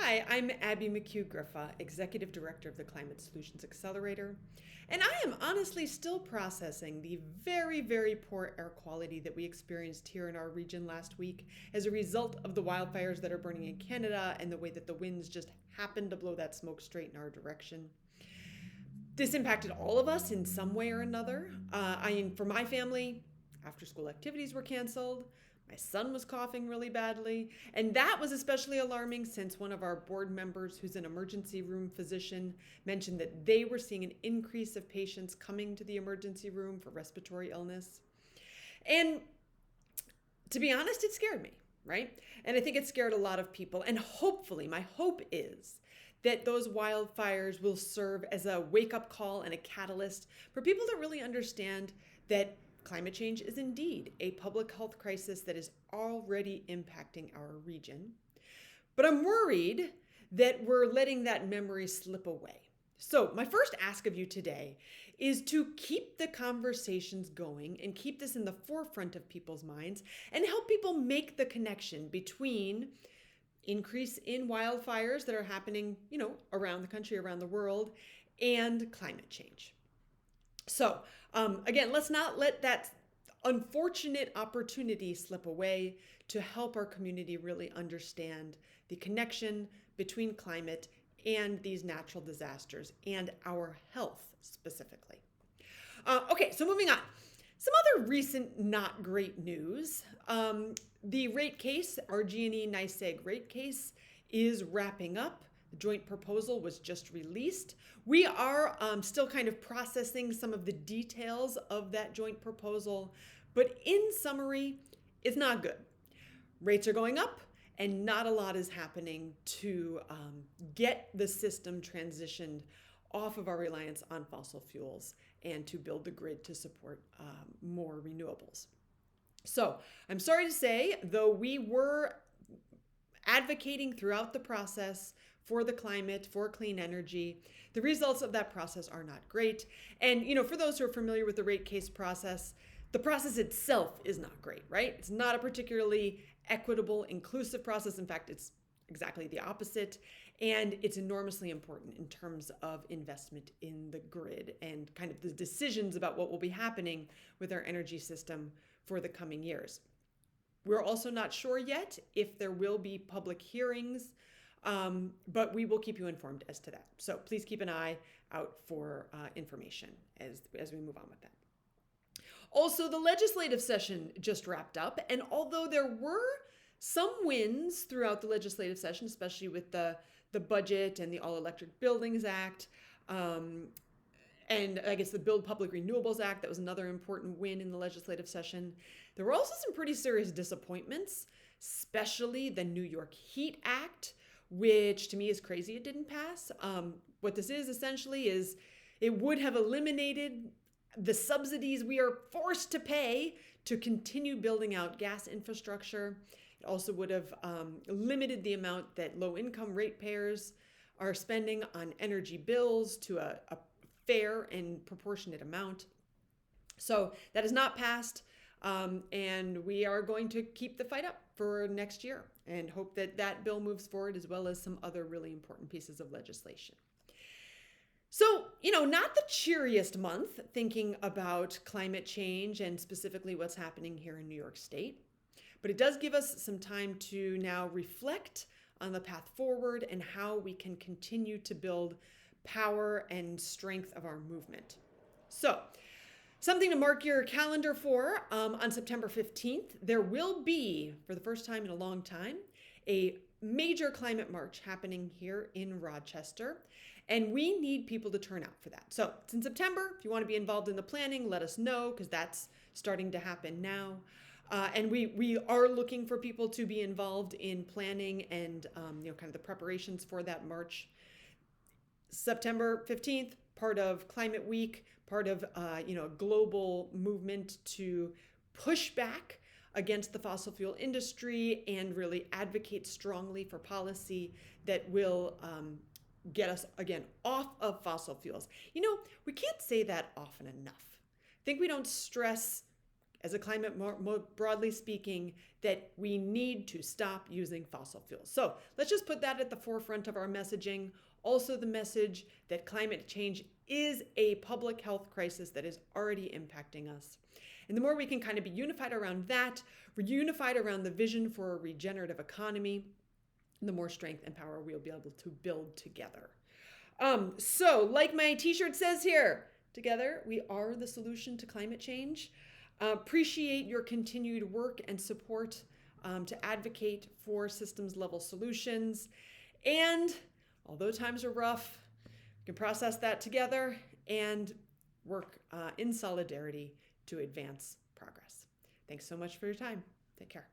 Hi, I'm Abby McHugh-Griffa, Executive Director of the Climate Solutions Accelerator, and I am honestly still processing the very poor air quality that we experienced here in our region last week as a result of the wildfires that are burning in Canada and the way that the winds just happened to blow that smoke straight in our direction. This impacted all of us in some way or another. For my family, after school activities were canceled. My son was coughing really badly. And that was especially alarming since one of our board members, who's an emergency room physician, mentioned that they were seeing an increase of patients coming to the emergency room for respiratory illness. And to be honest, it scared me, right? And I think it scared a lot of people. And hopefully, my hope is that those wildfires will serve as a wake-up call and a catalyst for people to really understand that climate change is indeed a public health crisis that is already impacting our region. But I'm worried that we're letting that memory slip away. So my first ask of you today is to keep the conversations going and keep this in the forefront of people's minds and help people make the connection between increase in wildfires that are happening, around the country, around the world, and climate change. So again, let's not let that unfortunate opportunity slip away to help our community really understand the connection between climate and these natural disasters and our health specifically. Okay, so moving on. Some other recent not great news. The rate case, RG&E NYSEG rate case, is wrapping up. The joint proposal was just released. We are still kind of processing some of the details of that joint proposal, but in summary, it's not good. Rates are going up, and not a lot is happening to get the system transitioned off of our reliance on fossil fuels and to build the grid to support more renewables. So I'm sorry to say, though we were advocating throughout the process for the climate, for clean energy, the results of that process are not great. And, for those who are familiar with the rate case process, the process itself is not great, right? It's not a particularly equitable, inclusive process. In fact, it's exactly the opposite. And it's enormously important in terms of investment in the grid and kind of the decisions about what will be happening with our energy system for the coming years. We're also not sure yet if there will be public hearings, but we will keep you informed as to that. So please keep an eye out for information as we move on with that. Also, the legislative session just wrapped up, and although there were some wins throughout the legislative session, especially with the budget and the All Electric Buildings Act, and I guess the Build Public Renewables Act, that was another important win in the legislative session. There were also some pretty serious disappointments, especially the New York Heat Act, which to me is crazy it didn't pass. What this is essentially is it would have eliminated the subsidies we are forced to pay to continue building out gas infrastructure. It also would have limited the amount that low-income ratepayers are spending on energy bills to a fair and proportionate amount. So that is not passed, and we are going to keep the fight up for next year and hope that that bill moves forward, as well as some other really important pieces of legislation. So, not the cheeriest month thinking about climate change and specifically what's happening here in New York State, but it does give us some time to now reflect on the path forward and how we can continue to build power and strength of our movement. So, something to mark your calendar for, on September 15th, there will be, for the first time in a long time, a major climate march happening here in Rochester, and we need people to turn out for that. So it's in September. If you want to be involved in the planning, let us know, because that's starting to happen now. And we are looking for people to be involved in planning and kind of the preparations for that march. September 15th, part of Climate Week, part of a global movement to push back against the fossil fuel industry and really advocate strongly for policy that will get us, again, off of fossil fuels. We can't say that often enough. I think we don't stress as a climate, more broadly speaking, that we need to stop using fossil fuels. So let's just put that at the forefront of our messaging. Also, the message that climate change is a public health crisis that is already impacting us. And the more we can kind of be unified around that, we're unified around the vision for a regenerative economy, the more strength and power we'll be able to build together. So, like my t-shirt says here, together we are the solution to climate change. Appreciate your continued work and support to advocate for systems level solutions. And although times are rough, we can process that together and work in solidarity to advance progress. Thanks so much for your time. Take care.